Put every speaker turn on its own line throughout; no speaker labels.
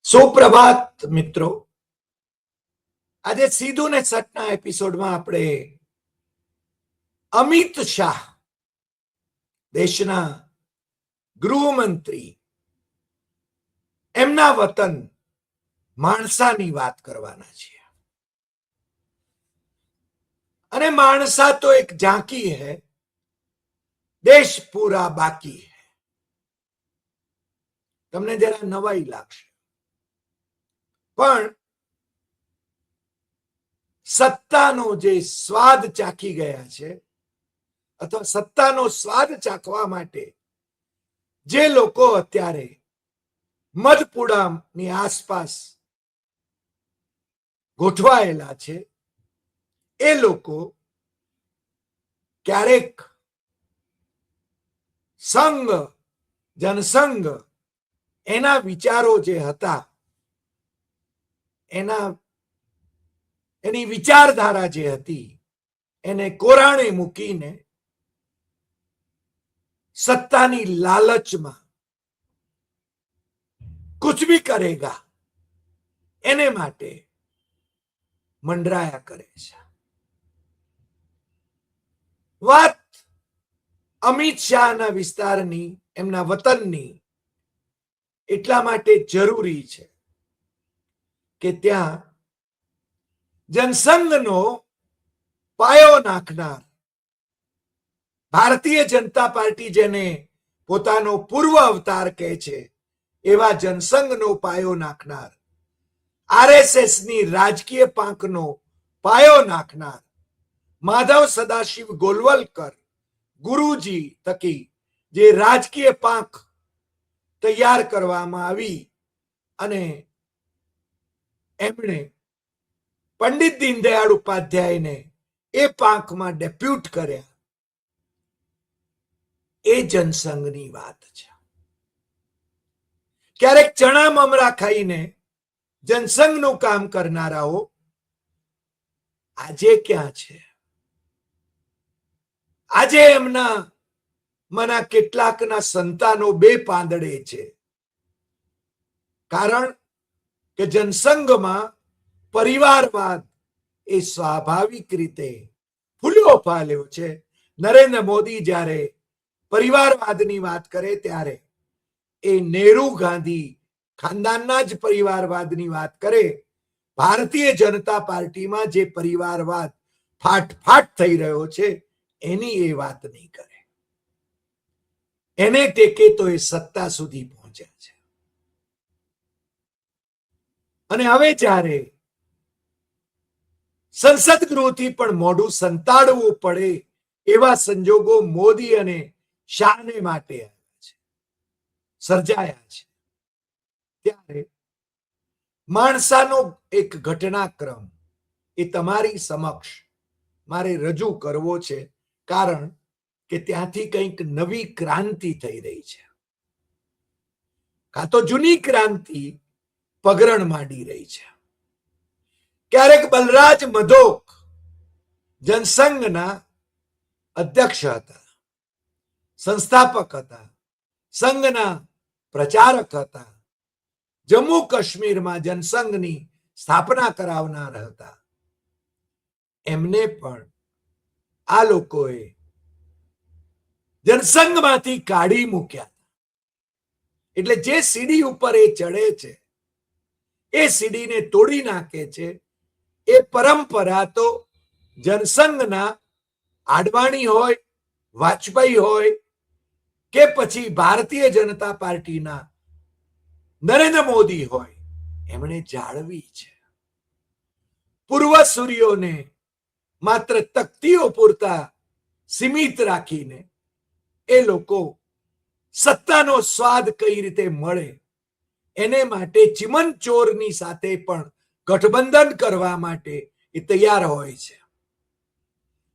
સુપ્રભાત મિત્રો. આજે સીધું ને સટના એપિસોડમાં આપણે અમિત શાહ, દેશના ગૃહમંત્રી, એમના વતન માણસાની વાત કરવાના છીએ. અને માણસા તો એક ઝાંકી હૈ, દેશ પૂરા બાકી હૈ. તમને જરા નવાઈ લાગશે, પણ સત્તાનો જે સ્વાદ ચાખી ગયા છે, અથવા સત્તાનો સ્વાદ ચાખવા માટે જે લોકો અત્યારે મધપુડાની આસપાસ ગોઠવાયેલા છે, એ લોકો ક્યારેક સંઘ, જનસંઘ, એના વિચારો જે હતા, એની વિચારધારા જે હતી, એને કોરાણે મૂકીને સત્તાની લાલચમાં કુછ ભી કરેગા એને માટે મંડરાયા કરે છે. વાત અમિત શાહના વિસ્તારની, એમના વતનની એટલા માટે જરૂરી છે કે ત્યાં જનસંઘનો પાયો નાખનાર, ભારતીય જનતા પાર્ટી જેને પોતાનો પૂર્વ અવતાર કહે છે, એવા જનસંઘનો પાયો નાખનાર, આરએસએસની રાજકીય પાંખનો પાયો નાખનાર માધવ સદાશિવ ગોલવલકર ગુરુજી થકી જે રાજકીય પાંખ તૈયાર કરવામાં આવી અને એમણે પંડિત દીનદયાળ ઉપાધ્યાયને એ પાંખમાં ડેપ્યુટ કર્યા, એ જનસંઘની વાત છે. ક્યારેક ચણા મમરા ખાઈને જનસંઘનું કામ કરનારાઓ આજે ક્યાં છે? આજે એમના મના કેટલાકના સંતાનો બે પાંદડે છે, કારણ કે જનસંઘમાં પરિવારવાદ એ સ્વાભાવિક રીતે ફૂલ્યો ફાલ્યો છે. નરેન્દ્ર મોદી જ્યારે પરિવારવાદની વાત કરે ત્યારે એ નેહરુ ગાંધી ખાનદાનના જ પરિવારવાદની વાત કરે. ભારતીય જનતા પાર્ટીમાં જે પરિવારવાદ ફાટફાટ થઈ રહ્યો છે, એની એ વાત નહીં કરે. એને ટેકે તો એ સત્તા સુધી પહોંચ્યા છે. અને હવે જ્યારે સંસદ ગૃહથી પણ મોઢું સંતાડવું પડે એવા સંજોગો મોદી અને શાહને માટે સર્જાયા છે, ત્યારે માણસાનો એક ઘટનાક્રમ એ તમારી સમક્ષ મારે રજૂ કરવો છે, કારણ કે ત્યાંથી કંઈક નવી ક્રાંતિ થઈ રહી છે. કાં તો જૂની ક્રાંતિ પગરણ માંડી રહી છે. ક્યારેક બલરાજ મધોક જનસંઘના અધ્યક્ષ હતા, સંસ્થાપક હતા, સંઘના પ્રચારક હતા, જમ્મુ કાશ્મીરમાં જનસંઘની સ્થાપના કરાવનાર હતા. એમને પણ આ લોકોએ જનસંઘમાંથી કાઢી મૂક્યા. એટલે જે સીડી ઉપર એ ચડે છે, એ સીડીને તોડી નાખે છે. એ પરંપરા તો જનસંઘના આડવાણી હોય, વાજપેયી હોય, કે પછી ભારતીય જનતા પાર્ટીના નરેન્દ્ર મોદી હોય, એમણે જાળવી છે. પૂર્વસૂરીઓને માત્ર તકતીઓ પૂરતા સીમિત રાખીને એ લોકો સત્તાનો સ્વાદ કઈ રીતે મળે એને માટે ચિમનચોરની સાથે પણ ગઠબંધન કરવા માટે એ તૈયાર હોય છે.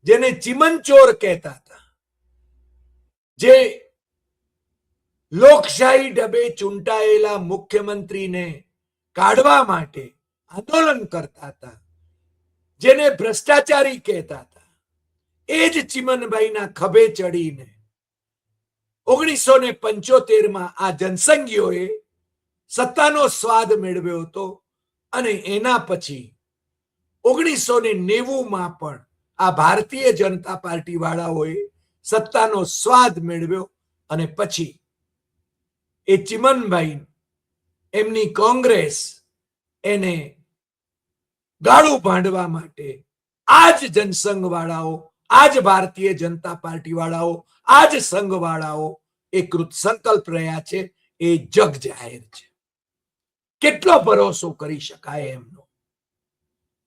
જેને ચિમનચોર કહેતા હતા, જે લોકશાહી ઢબે ચૂંટાયેલા મુખ્યમંત્રીને કાઢવા માટે આંદોલન કરતા હતા, જેને ભ્રષ્ટાચારી કહેતા હતા, એ જ ચિમનભાઈના ખભે ચડીને 1975 આ જનસંઘીઓએ સત્તાનો સ્વાદ મેળવ્યો હતો અને એના પછી 1990માં પણ આ ભારતીય જનતા પાર્ટી વાળાઓએ સત્તાનો સ્વાદ મેળવ્યો અને પછી એ ચિમનભાઈ એમની કોંગ્રેસ એને ગાળું ભાંડવા માટે આજ જનસંઘ વાળાઓ, આજ ભારતીય જનતા પાર્ટી વાળાઓ, આજ સંઘ વાળાઓ એ કૃત સંકલ્પ રહ્યા છે. એ જગ જાહેર છે. કેટલો ભરોસો કરી શકાય એમનો.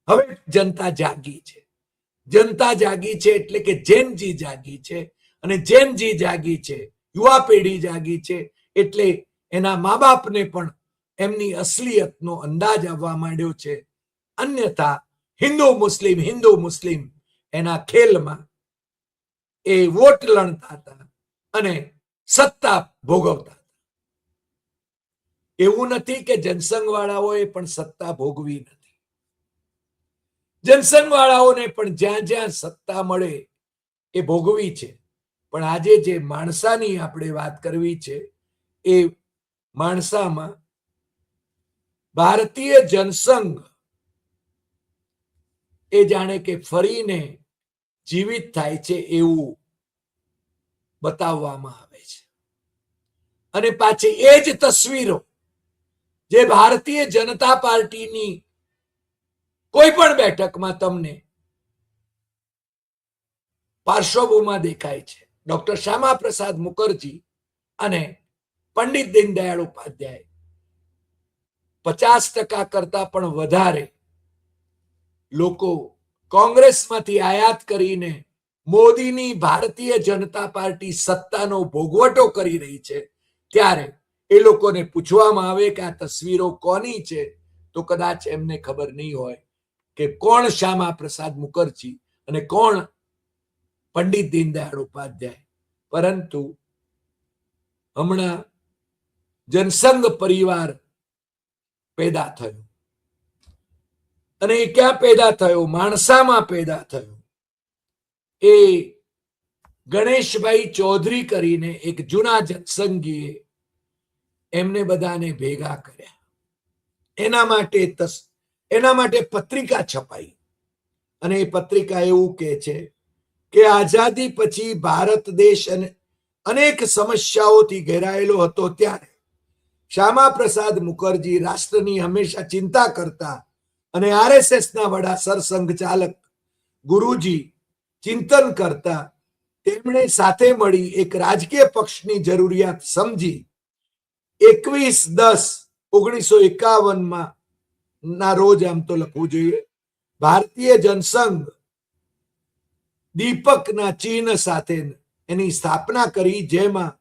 હવે જનતા જાગી છે. જનતા જાગી છે એટલે કે જેનજી જાગી છે, અને જેનજી જાગી છે, યુવા પેઢી જાગી છે એટલે એના મા બાપને પણ એમની અસલિયતનો અંદાજ આવવા માંડ્યો છે. અન્યથા હિન્દુ મુસ્લિમ એના ખેલમાં એ વોટ લણતા હતા અને સત્તા ભોગવતા હતા. એવું નથી કે જનસંઘ વાળાઓએ પણ સત્તા ભોગવી નથી. જનસંઘ વાળાઓને પણ જ્યાં જ્યાં સત્તા મળે એ ભોગવી છે. પણ આજે જે માણસાની આપણે વાત કરવી છે એ માણસામાં ભારતીય જનસંઘ એ જાણે કે ફરીને જીવિત થાય છે એવું બતાવવામાં આવે છે. અને પાછી એ જ તસવીરો જે ભારતીય જનતા પાર્ટીની કોઈ પણ બેઠકમાં તમને પાર્શ્વભૂમિમાં દેખાય છે. ડોક્ટર શ્યામા પ્રસાદ મુખર્જી અને પંડિત દીનદયાળ ઉપાધ્યાય 50% કરતા પણ વધારે લોકો કોંગ્રેસમાંથી આયાત કરીને મોદીની ભારતીય જનતા પાર્ટી સત્તાનો ભોગવટો કરી રહી છે. ત્યારે એ લોકોને પૂછવામાં આવે કે આ તસવીરો કોની છે, તો કદાચ એમને ખબર નહીં હોય કે કોણ શ્યામા પ્રસાદ મુખર્જી અને કોણ પંડિત દીનદયાળ ઉપાધ્યાય. પરંતુ હમણાં જનસંઘ પરિવાર પેદા થયો અને એ ક્યાં પેદા થયો? માણસામાં પેદા થયો. એ ગણેશભાઈ ચૌધરી કરીને એક જૂના જનસંઘીએ એમને બધાને ભેગા કર્યા. એના માટે પત્રિકા છપાઈ અને એ પત્રિકા એવું કહે છે કે આઝાદી પછી ભારત દેશ અનેક સમસ્યાઓથી ઘેરાયેલો હતો. ત્યારે શ્યામા પ્રસાદ મુખર્જી રાષ્ટ્રની હંમેશા ચિંતા કરતા અને RSS ના વડા સરસંઘ ચાલક ગુરુજી ચિંતન કરતા. તેમણે સાથે મળી એક રાજકીય પક્ષની જરૂરિયાત સમજી 21/10/1951 ના રોજ, આમ તો લખવું જોઈએ, ભારતીય જનસંઘ દીપકના ચિહ્ન સાથે એની સ્થાપના કરી, જેમાં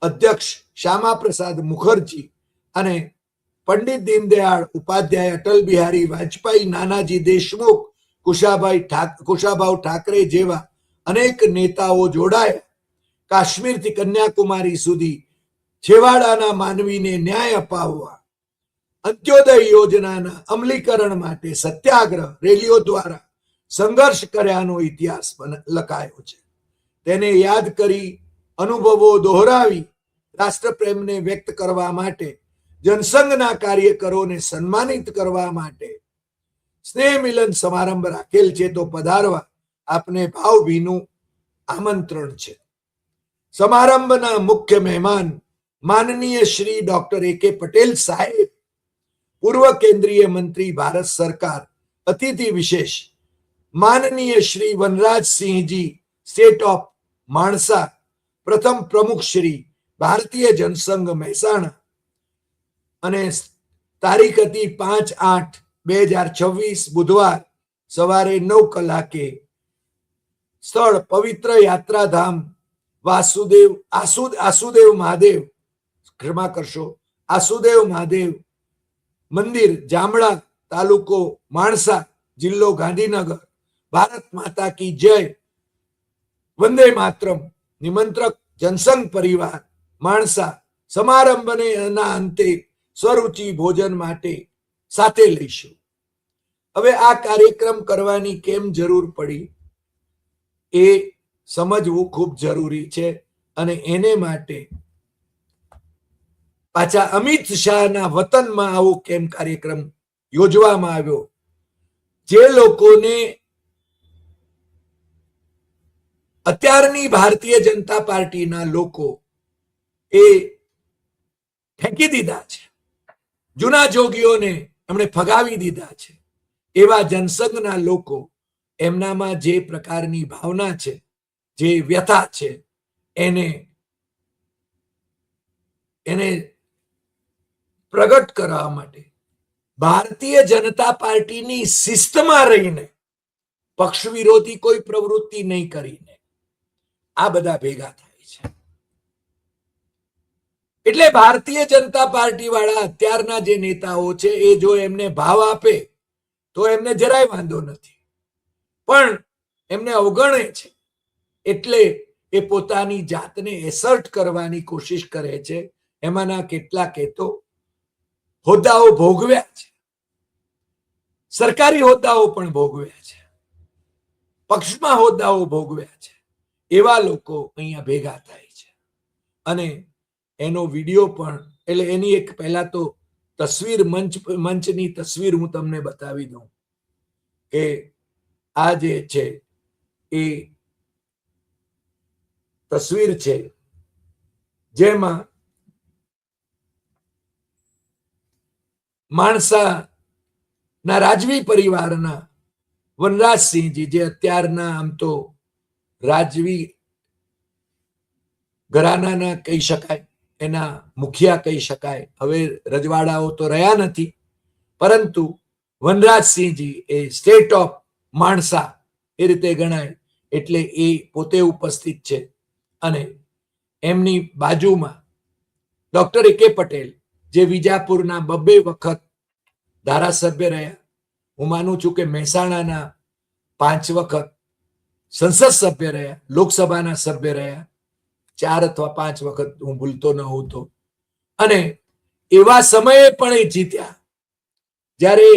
અધ્યક્ષ શ્યામા પ્રસાદ મુખર્જી અને પંડિત દીનદયાળ ઉપાધ્યાય, અટલ બિહારી વાજપેયી, નાનાજી દેશમુખ, કુશાભાઉ ઠાકરે જેવા અનેક નેતાઓ જોડાયા. કાશ્મીરથી કન્યાકુમારી સુધી છેવાડાના માનવીને ન્યાય અપાવવા, અંત્યોદય યોજનાના અમલીકરણ માટે સત્યાગ્રહ, રેલીઓ દ્વારા સંઘર્ષ કર્યાનો ઇતિહાસ લખાયો છે. તેને યાદ કરી, અનુભવો દોહરાવી, રાષ્ટ્રપ્રેમને વ્યક્ત કરવા માટે, જનસંઘના કાર્યકરોને સન્માનિત કરવા માટે સ્નેહ મિલન સમારંભ રાખેલ છે. તો પધારવા આપને ભાવભીનું આમંત્રણ છે. સમારંભના મુખ્ય મહેમાન માનનીય શ્રી ડોક્ટર AK પટેલ સાહેબ, પૂર્વ કેન્દ્રીય મંત્રી, ભારત સરકાર. અતિથિ વિશેષ માનનીય શ્રી વનરાજસિંહજી, સ્ટેટ ઓફ માણસા, પ્રથમ પ્રમુખ શ્રી, ભારતીય જનસંઘ મહેસાણા. અને તારીખ હતી 5/8/2026 બુધવાર, સવારે 9 કલાકે. સ્થળ પવિત્ર યાત્રાધામ આસુદેવ મહાદેવ મંદિર, જામડા, તાલુકો માણસા, જિલ્લો ગાંધીનગર. ભારત માતા કી જય, વંદે માતરમ. નિમંત્રક જનસંઘ પરિવાર માણસા. સમારંભને અંતે સ્વરૂચિ ભોજન માટે સાથે લઈશું. હવે આ કાર્યક્રમ કરવાની કેમ જરૂર પડી એ સમજવું ખૂબ જરૂરી છે. અને એને માટે પાછા અમિત શાહના વતનમાં આવો કેમ કાર્યક્રમ યોજવામાં આવ્યો. જે લોકોને અત્યારની ભારતીય જનતા પાર્ટીના લોકો એ ફેંકી દીધા છે, જૂના જોગીઓને એમણે ફગાવી દીધા છે, એવા જનસંઘના લોકો એમનામાં જે પ્રકારની ભાવના છે, જે વ્યથા છે, એને પ્રગટ કરવા માટે ભારતીય જનતા પાર્ટીની શિસ્તમાં રહીને પક્ષ વિરોધી કોઈ પ્રવૃત્તિ નહીં કરીને આ બધા ભેગા થાય છે. એટલે ભારતીય જનતા પાર્ટી વાળા અત્યારના જે નેતાઓ છે એ જો એમને ભાવ આપે તો એમને જરાય વાંધો નથી, પણ એમને અવગણે છે એટલે એ પોતાની જાતને એસર્ટ કરવાની કોશિશ કરે છે. એમાંના કેટલાકે તો હોદ્દાઓ ભોગવ્યા છે, સરકારી હોદ્દાઓ પણ ભોગવ્યા છે, પક્ષમાં હોદ્દાઓ ભોગવ્યા છે. એવા લોકો અહીંયા ભેગા થાય છે અને એનો વિડીયો પણ, એટલે એની એક પહેલા તો તસવીર, મંચની તસવીર હું તમને બતાવી દઉં કે આ જે છે એ તસવીર છે જેમાં માણસાના રાજવી પરિવારના વનરાજસિંહજી, જે અત્યારના આમ તો રાજવી ઘરાનાના કહી શકાય, એના મુખિયા કહી શકાય. હવે રજવાડાઓ તો રહ્યા નથી, પરંતુ વનરાજસિંહજી એ સ્ટેટ ઓફ માણસા એ રીતે ગણાય, એટલે એ પોતે ઉપસ્થિત છે. અને એમની બાજુમાં ડોક્ટર એ.કે. પટેલ, જે વિજાપુરના 2 વખત ધારાસભ્ય રહ્યા. હું માનું છું કે મહેસાણાના 5 વખત સંસદ સભ્ય રહ્યા, લોકસભાના સભ્ય રહ્યા, 4 અથવા 5 વખત, હું ભૂલતો ન હોઉં તો. અને એવા સમયે પણ એ જીત્યા જ્યારે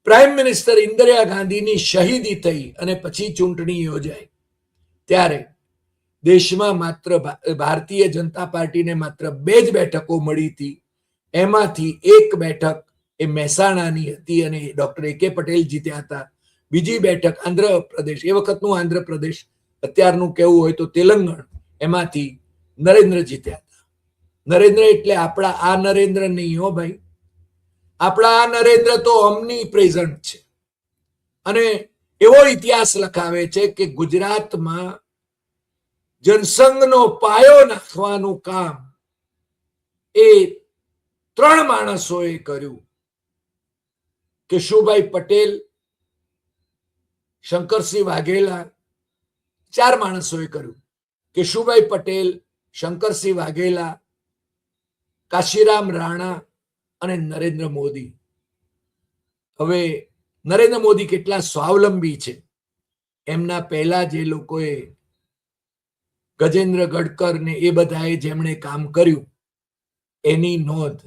પ્રાઇમ મિનિસ્ટર ઇન્દિરા ગાંધીની શહીદી થઈ અને પછી ચૂંટણી યોજાઈ, ત્યારે દેશમાં માત્ર ભારતીય જનતા પાર્ટીને માત્ર 2 જ બેઠકો મળી હતી. એમાંથી 1 બેઠક એ મહેસાણાની હતી અને ડોક્ટર એ.કે. પટેલ જીત્યા હતા. બીજી બેઠક આંધ્રપ્રદેશ, એ વખતનું આંધ્રપ્રદેશ, અત્યારનું કેવું હોય તો તેલંગણ, એમાંથી નરેન્દ્ર જીત્યા હતા. નરેન્દ્ર એટલે આપણા આ નરેન્દ્ર નહીં હો ભાઈ, આપણા આ નરેન્દ્ર તો ઓમની પ્રેઝન્ટ છે. અને એવો ઇતિહાસ લખાવે છે કે ગુજરાતમાં જનસંઘનો પાયો નાખવાનું કામ એ 3 માણસોએ કર્યું. કેશુભાઈ પટેલ, શંકરસિંહ વાઘેલા, 4 માણસોએ કર્યું. કેશુભાઈ પટેલ, શંકરસિંહ વાઘેલા, કાશીરામ રાણા અને નરેન્દ્ર મોદી. હવે નરેન્દ્ર મોદી કેટલા સ્વાવલંબી છે, એમના પહેલા જે લોકોએ ગજેન્દ્ર ગડકર ને એ બધાએ જેમણે કામ કર્યું એની નોંધ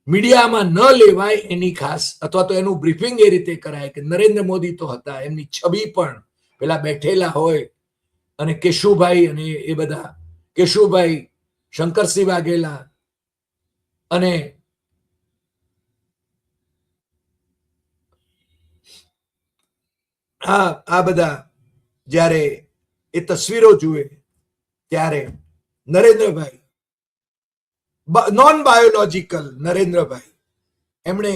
મીડિયામાં ન લેવાય, એની ખાસ, અથવા તો એનું બ્રીફિંગ એ રીતે કરાય કે નરેન્દ્ર મોદી તો હતા, એમની છબી પણ પેલા બેઠેલા હોય, અને કેશુભાઈ અને એ બધા, કેશુભાઈ, શંકરસિંહ વાઘેલા અને આ બધા જ્યારે એ તસવીરો જુએ ત્યારે નરેન્દ્રભાઈ, નોન બાયોલોજીકલ નરેન્દ્રભાઈ, એમણે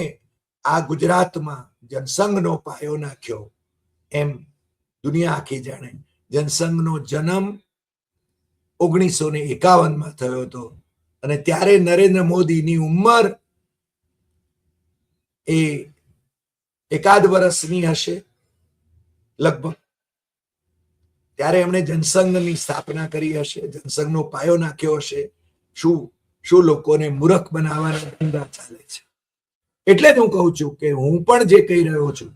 આ ગુજરાતમાં જનસંઘનો પાયો નાખ્યો. એમ દુનિયા આખી જાણે. જનસંઘનો જન્મ 1951માં થયો હતો અને ત્યારે નરેન્દ્ર મોદીની ઉંમર એ 1 વર્ષની હશે લગભગ. ત્યારે એમણે જનસંઘની સ્થાપના કરી હશે, જનસંઘનો પાયો નાખ્યો હશે. શું લોકોને મૂર્ખ બનાવવાના ધંધા ચાલે છે. એટલે જ હું કહું છું કે હું પણ જે કહી રહ્યો છું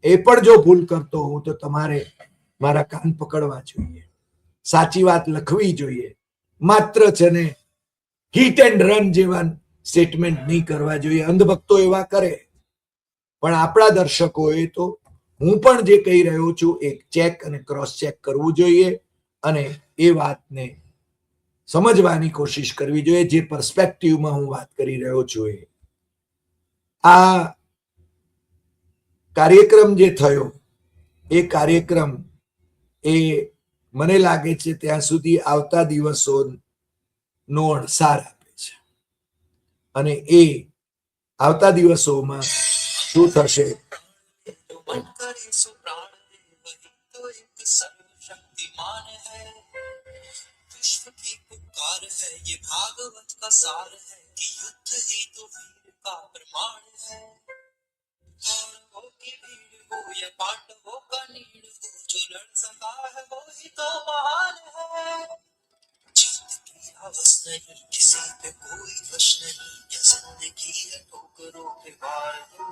એ પણ જો ભૂલ કરતો હું તો તમારે મારા કાન પકડવા જોઈએ, સાચી વાત લખવી જોઈએ. માત્ર છે ને હિટ એન્ડ રન જેવા સ્ટેટમેન્ટ નહીં કરવા જોઈએ. અંધભક્તો એવા કરે, પણ આપણા દર્શકોએ તો હું પણ જે કહી રહ્યો છું એક ચેક અને ક્રોસ ચેક કરવું જોઈએ અને એ વાતને સમજવાની કોશિશ કરવી જોઈએ. જે પર્સપેક્ટિવમાં હું વાત કરી રહ્યો છું આ કાર્યક્રમ જે થયો એ કાર્યક્રમ એ મને લાગે છે ત્યાં સુધી આવતા દિવસોનો અણસાર આપે છે અને એ આવતા દિવસોમાં શું થશે विश्व की पुकार है ये भागवत का सार है कि युद्ध ही तो वीर का प्रमाण है कौरवों की भीड़ हो या पांडवों का नीड़ हो जो लड़ सका है वो ही तो महान है जीत की हवस नहीं किसी पे कोई वश नहीं ये जिंदगी है ठोकरों पे वार दो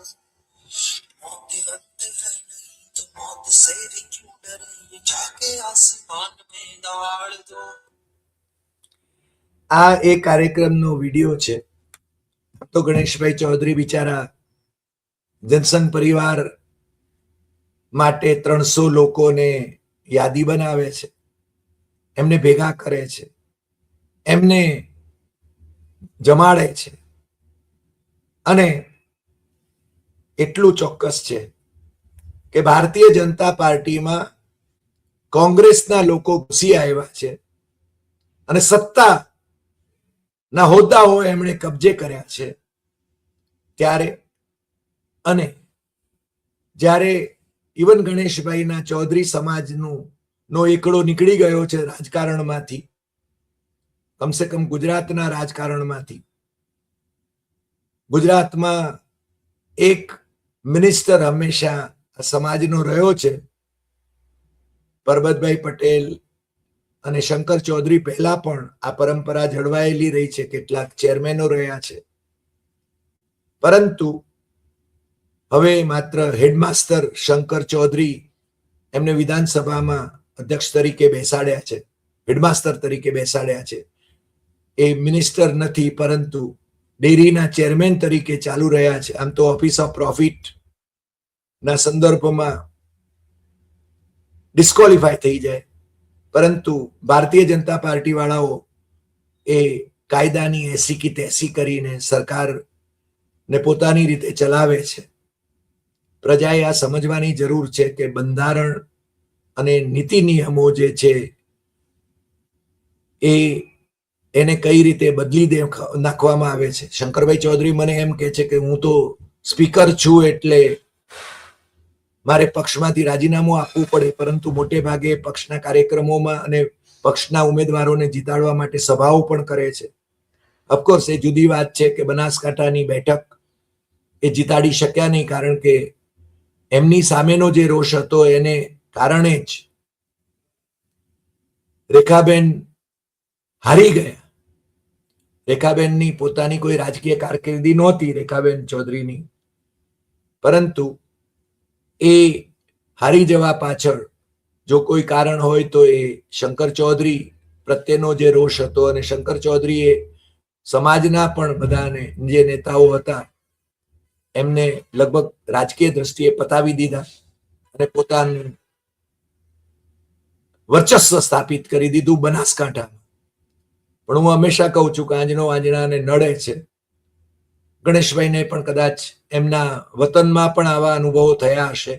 मौत अंत है नहीं तो मौत से भी क्यों डरे ये जाके आसमान में दाड़ दो. આ એ કાર્યક્રમનો વિડીયો છે. તો ગણેશભાઈ ચૌધરી બિચારા જનસંઘ પરિવાર માટે 300 લોકોને યાદી બનાવે છે, એમને ભેગા કરે છે, એમને જમાડે છે અને એટલું ચોક્કસ છે કે ભારતીય જનતા પાર્ટીમાં કોંગ્રેસના લોકો ઘૂસી આવ્યા છે અને સત્તા ના હોદ્દાઓ એમણે કબજે કર્યા છે. ત્યારે અને જ્યારે ઇવન ગણેશભાઈના ચૌધરી સમાજનો એકડો નીકળી ગયો છે રાજકારણમાંથી, કમસે કમ ગુજરાતના રાજકારણમાંથી. ગુજરાતમાં એક મિનિસ્ટર હંમેશા સમાજનો રહ્યો છે. પરબતભાઈ પટેલ અને શંકર ચૌધરી પહેલા પણ આ પરંપરા જળવાયેલી રહી છે. કેટલાક ચેરમેનો રહ્યા છે, પરંતુ હવે માત્ર હેડમાસ્ટર શંકર ચૌધરી એમને વિધાનસભામાં અધ્યક્ષ તરીકે બેસાડ્યા છે, હેડમાસ્ટર તરીકે બેસાડ્યા છે. એ મિનિસ્ટર નથી, પરંતુ ડેરીના ચેરમેન તરીકે ચાલુ રહ્યા છે. આમ તો ઓફિસ ઓફ પ્રોફિટ ના સંદર્ભમાં ડિસ્કોલિફાય થઈ જાય, પરંતુ ભારતીય જનતા પાર્ટી વાળાઓ એ કાયદાની એસી કી તેસી કરીને સરકારને પોતાની રીતે ચલાવે છે. પ્રજાએ આ સમજવાની જરૂર છે કે બંધારણ અને નીતિ નિયમો જે છે એને કઈ રીતે બદલી નાખવામાં આવે છે. શંકરભાઈ ચૌધરી મને એમ કહે છે કે હું તો સ્પીકર છું એટલે મારે પક્ષમાંથી રાજીનામું આપવું પડે, પરંતુ મોટે ભાગે પક્ષના કાર્યક્રમોમાં અને પક્ષના ઉમેદવારોને જીતાડવા માટે સભાઓ પણ કરે છે. ઓફકોર્સ એ જુદી વાત છે કે બનાસકાંઠાની બેઠક એ જીતાડી શક્યા નહીં, કારણ કે એમની સામેનો જે રોષ હતો એને કારણે જ રેખાબેન હારી ગયા. રેખાબેનની પોતાની કોઈ રાજકીય કારકિર્દી નહોતી રેખાબેન ચૌધરીની, પરંતુ એ હારી જવા પાછળ જો કોઈ કારણ હોય તો એ શંકર ચૌધરી પ્રત્યેનો જે રોષ હતો, અને શંકર ચૌધરીએ સમાજના પણ બધાને જે નેતાઓ હતા એમને લગભગ રાજકીય દ્રષ્ટિએ પતાવી દીધા અને પોતાનું વર્ચસ્વ સ્થાપિત કરી દીધું બનાસકાંઠામાં. પણ હું હંમેશા કહું છું કે આંજણો આંજણાને નડે છે. ગણેશભાઈને પણ કદાચ એમના વતનમાં પણ આવા અનુભવો થયા હશે.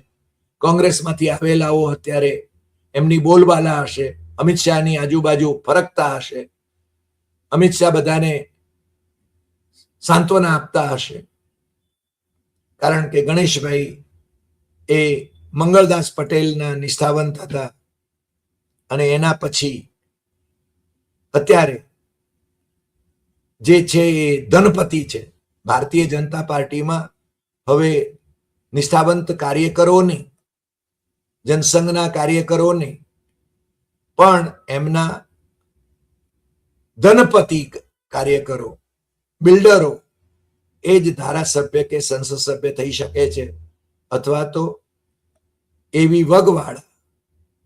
કોંગ્રેસમાંથી આવેલાઓ અત્યારે એમની બોલબાલા હશે, અમિત શાહની આજુબાજુ ફરકતા હશે, અમિત શાહ બધાને સાંત્વના આપતા હશે, કારણ કે ગણેશભાઈ એ મંગળદાસ પટેલના નિષ્ઠાવંત હતા. અને એના પછી અત્યારે જે છે એ ધનપતિ છે. ભારતીય જનતા પાર્ટીમાં હવે નિષ્ઠાવંત કાર્યકરોને, જનસંઘના કાર્યકરોને પણ એમના ધનપતિ કાર્યકરો, બિલ્ડરો એ જ ધારાસભ્ય કે સંસદ સભ્ય થઈ શકે છે, અથવા તો એવી વગવાળા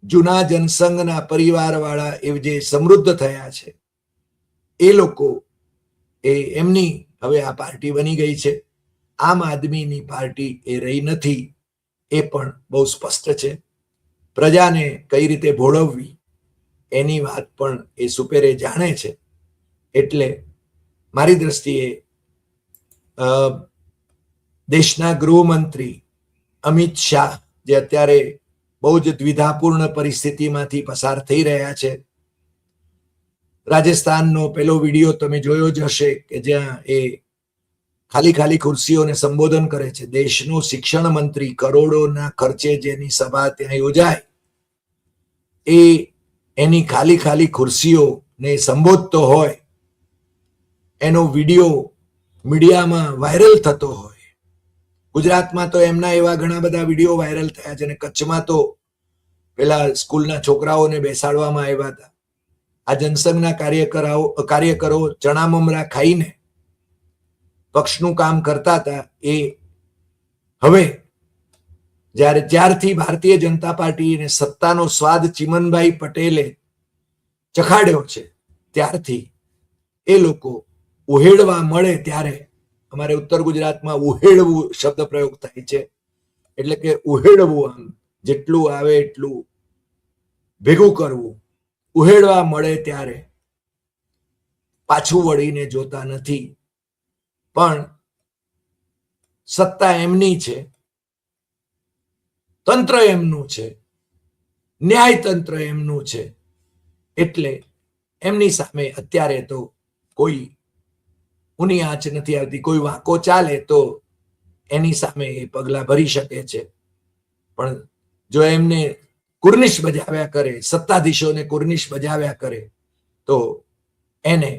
જૂના જનસંઘના પરિવારવાળા એ જે સમૃદ્ધ થયા છે એ લોકો એમની હવે આ પાર્ટી બની ગઈ છે. આમ આદમીની પાર્ટી એ રહી નથી, એ પણ બહુ સ્પષ્ટ છે. પ્રજાને કઈ રીતે ભોળવવી એની વાત પણ એ સુપેરે જાણે છે. એટલે મારી દ્રષ્ટિએ દેશના ગૃહમંત્રી અમિત શાહ, જે અત્યારે બહુ જ દ્વિધાપૂર્ણ પરિસ્થિતિમાંથી પસાર થઈ રહ્યા છે, રાજસ્થાનનો પેલો વિડીયો તમે જોયો જ હશે કે જ્યાં એ ખાલી ખાલી ખુરશીઓને સંબોધન કરે છે. દેશનો શિક્ષણ મંત્રી કરોડોના ખર્ચે જેની સભા ત્યાં યોજાય એ એની ખાલી ખાલી ખુરશીઓને સંબોધતો હોય, એનો વિડીયો મીડિયામાં વાયરલ થતો હોય. ગુજરાતમાં તો એમના એવા ઘણા બધા વિડીયો વાયરલ થયા છે, અને કચ્છમાં તો પેલા સ્કૂલના છોકરાઓને બેસાડવામાં આવ્યા હતા. આ જનસંઘના કાર્યકરો ચણા મમરા ખાઈને પક્ષનું કામ કરતા હતા. એ હવે જ્યારથી ભારતીય જનતા પાર્ટીને સત્તાનો સ્વાદ ચિમનભાઈ પટેલે ચખાડ્યો છે, ત્યારથી એ લોકો ઉહેડવા મળે ત્યારે, અમારે ઉત્તર ગુજરાતમાં ઉહેડવું શબ્દ પ્રયોગ થાય છે, એટલે કે ઉહેડવું, આમ જેટલું આવે એટલું ભેગું કરવું. ઉહેડવા મળે ત્યારે પાછું વળીને જોતા નથી. પણ સત્તા એમની છે, તંત્ર એમનું છે, ન્યાયતંત્ર એમનું છે, એટલે એમની સામે અત્યારે તો કોઈ ઊની આંચ નથી આવતી. કોઈ વાંકો ચાલે તો એની સામે એ પગલા ભરી શકે છે. પણ જો એમને કુર્નિશ બજાવ્યા કરે, સત્તાધીશોને કુર્નિશ બજાવ્યા કરે, તો એને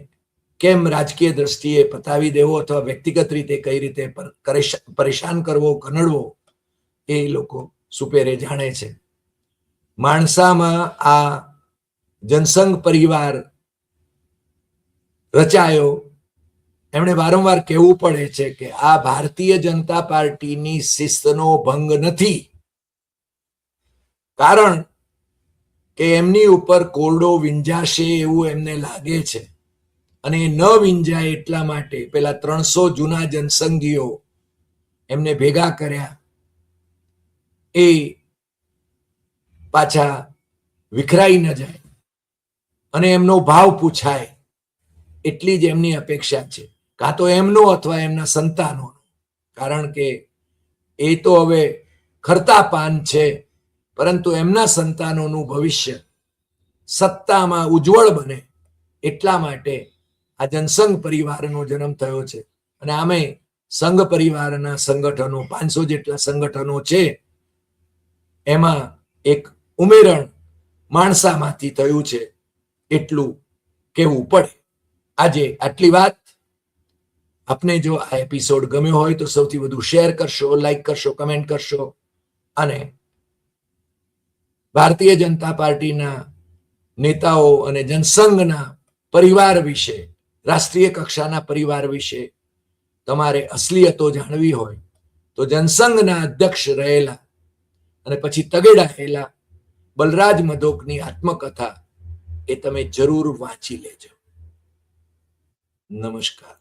કેમ રાજકીય દ્રષ્ટિએ પતાવી દેવો અથવા વ્યક્તિગત રીતે કઈ રીતે પરેશાન કરવો, કનડવો, એ લોકો સુપેરે જાણે છે. માણસામાં આ જનસંઘ પરિવાર રચાયો, એમણે વારંવાર કહેવું પડે છે કે આ ભારતીય જનતા પાર્ટીની શિસ્તનો ભંગ નથી, કારણ કે એમની ઉપર કોરડો વિંજાશે એવું એમને લાગે છે, અને ન વિંજાય એટલા માટે પેલા 300 જૂના જનસંઘીઓ એમને ભેગા કર્યા, એ પાછા વિખરાઈ ન જાય અને એમનો ભાવ પૂછાય, એટલી જ એમની અપેક્ષા છે. કાં તો એમનો અથવા એમના સંતાનો, કારણ કે એ તો હવે ખરતા પાન છે, પરંતુ એમના સંતાનોનું ભવિષ્ય સત્તામાં ઉજ્જવળ બને એટલા માટે આ જનસંઘ પરિવારનો જન્મ થયો છે. અને આમે સંઘ પરિવારના સંગઠનો 500 જેટલા સંગઠનો છે, એમાં એક ઉમેરણ માણસામાંથી થયું છે, એટલું કહેવું પડે. આજે આટલી વાત. આપને જો આ એપિસોડ ગમ્યો હોય તો સૌથી વધુ શેર કરશો, લાઈક કરશો, કમેન્ટ કરશો, અને ભારતીય જનતા પાર્ટીના નેતાઓ અને જનસંઘના પરિવાર વિશે, રાષ્ટ્રીય કક્ષાના પરિવાર વિશે તમારે અસલિયતો જાણવી હોય તો જનસંઘના અધ્યક્ષ રહેલા અને પછી તગેડા રહેલા બલરાજ મધોકની આત્મકથા એ તમે જરૂર વાંચી લેજો. નમસ્કાર.